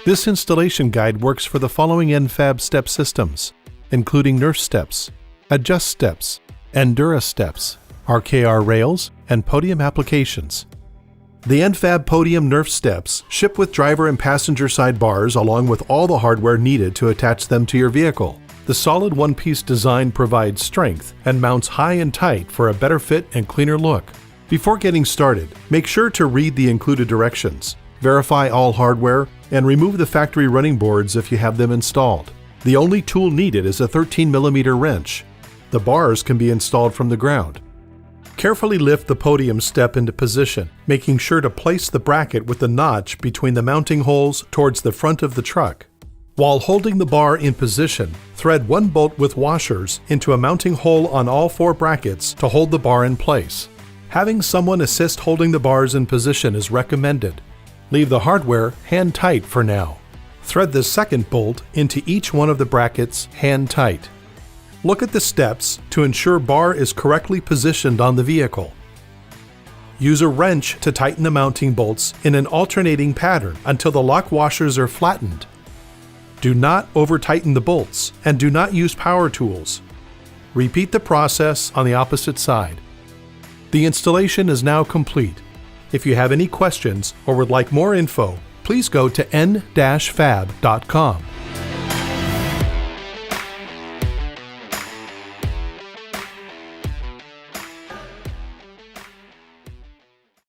This installation guide works for the following N-FAB step systems, including Nerf-Steps, Adjuststeps, N-Durasteps, RKR-Rails, and Podium applications. The N-FAB Podium Nerf-Steps ship with driver and passenger side bars along with all the hardware needed to attach them to your vehicle. The solid one-piece design provides strength and mounts high and tight for a better fit and cleaner look. Before getting started, make sure to read the included directions, verify all hardware, and remove the factory running boards if you have them installed. The only tool needed is a 13mm wrench. The bars can be installed from the ground. Carefully lift the Podium step into position, making sure to place the bracket with the notch between the mounting holes towards the front of the truck. While holding the bar in position, thread one bolt with washers into a mounting hole on all 4 brackets to hold the bar in place. Having someone assist holding the bars in position is recommended. Leave the hardware hand tight for now. Thread the second bolt into each one of the brackets hand tight. Look at the steps to ensure bar is correctly positioned on the vehicle. Use a wrench to tighten the mounting bolts in an alternating pattern until the lock washers are flattened. Do not over-tighten the bolts and do not use power tools. Repeat the process on the opposite side. The installation is now complete. If you have any questions or would like more info, please go to n-fab.com.